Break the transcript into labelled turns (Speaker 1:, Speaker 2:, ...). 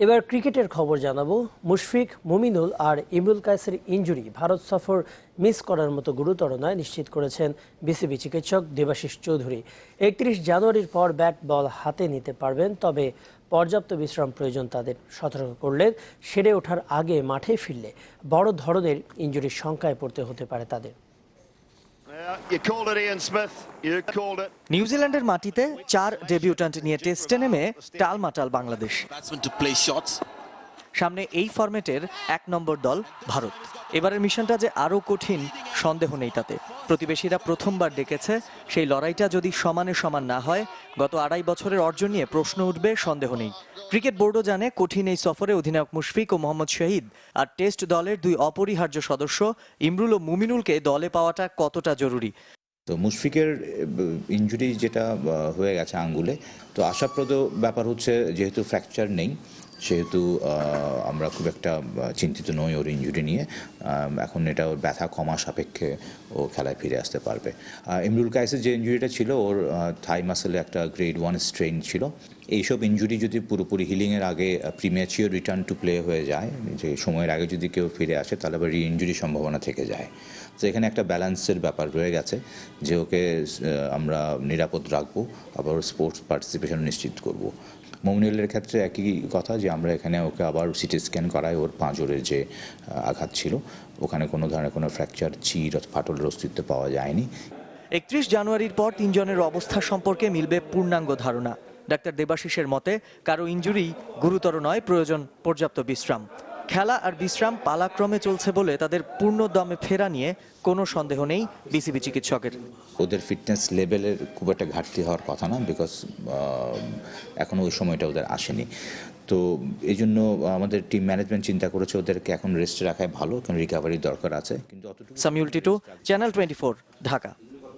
Speaker 1: এবার ক্রিকেটের খবর জানাবো। মুশফিক, মুমিনুল আর ইমরুল কায়েসের ইনজুরি ভারত সফর মিস করার মতো গুরুতর নয় নিশ্চিত করেছেন বিসিবি চিকিৎসক দেবাশিস চৌধুরী। ৩১ জানুয়ারির পর ব্যাট বল হাতে নিতে পারবেন, তবে পর্যাপ্ত বিশ্রাম প্রয়োজন তাদের। সতর্ক করলেন সেরে ওঠার আগে মাঠে ফিরলে বড় ধরনের ইনজুরির শঙ্কায় পড়তে হতে পারে তাদের।
Speaker 2: নিউজিল্যান্ডের মাটিতে 4 ডেবিউট্যান্ট নিয়ে টেস্টে নেমে টালমাটাল বাংলাদেশ। সামনে এই ফরম্যাটের 1 নম্বর দল ভারত। এবারের মিশনটা যে আরও কঠিন সন্দেহ নেই তাতে। প্রতিবেশীরা প্রথমবার ডেকেছে, সেই লড়াইটা যদি সমানে সমান না হয় গত 2.5 বছরের অর্জন নিয়ে প্রশ্ন উঠবে, সন্দেহ নেই। ক্রিকেট বোর্ডও জানে কঠিন এই সফরে অধিনায়ক মুশফিক ও মোহাম্মদ শহীদ আর টেস্ট দলের 2 অপরিহার্য সদস্য ইমরুল ও মুমিনুলকে দলে পাওয়াটা কতটা জরুরি।
Speaker 3: তো মুশফিকের ইনজুরি যেটা হয়ে গেছে আঙ্গুলে, তো আশাপ্রদ ব্যাপার হচ্ছে যেহেতু ফ্র্যাকচার নেই সেহেতু আমরা খুব একটা চিন্তিত নই ওর ইনজুরি নিয়ে। এখন এটা ওর ব্যথা কমা সাপেক্ষে ও খেলায় ফিরে আসতে পারবে। ইমরুল কায়েসের যে ইনজুরিটা ছিল ওর থাই মাসেলে একটা গ্রেড 1 স্ট্রেইন ছিল। এইসব ইনজুরি যদি পুরোপুরি হিলিংয়ের আগে প্রিম্যাচিওর রিটার্ন টু প্লে হয়ে যায়, যে সময়ের আগে যদি কেউ ফিরে আসে তাহলে আবার রি ইনজুরির সম্ভাবনা থেকে যায়। তো এখানে একটা ব্যালেন্সের ব্যাপার রয়ে গেছে যে ওকে আমরা নিরাপদ রাখবো, আবার স্পোর্টস পার্টিসিপেশন নিশ্চিত করব। মুমিনুলের ক্ষেত্রে একই কথা, যে আমরা এখানে ওকে আবার সিটি স্ক্যান করাই ওর পাঁজরের যে আঘাত ছিল ওখানে কোনো ধরনের কোনো ফ্র্যাকচার, চির অথবা ফাটলের অস্তিত্ব পাওয়া যায়নি।
Speaker 2: 31 জানুয়ারির পর 3 জনের অবস্থা সম্পর্কে মিলবে পূর্ণাঙ্গ ধারণা। ডাক্তার দেবাশিসের মতে কারো ইনজুরি গুরুতর নয়, প্রয়োজন পর্যাপ্ত বিশ্রাম। খেলা আর বিশ্রাম পালাক্রমে চলছে বলে তাদের পূর্ণ দমে ফেরা নিয়ে কোনো সন্দেহ নেই বিসিবি চিকিৎসকের।
Speaker 3: ওদের ফিটনেস লেভেলের খুব একটা ঘাটতি হওয়ার কথা না, বিকজ এখনো ওই সময়টা ওদের আসেনি। তো এই জন্য আমাদের টিম ম্যানেজমেন্ট চিন্তা করেছে ওদেরকে এখন রেস্টে রাখাই ভালো, কারণ রিকভারির দরকার আছে। কিন্তু
Speaker 2: সামিউল টিটু, চ্যানেল 24, ঢাকা।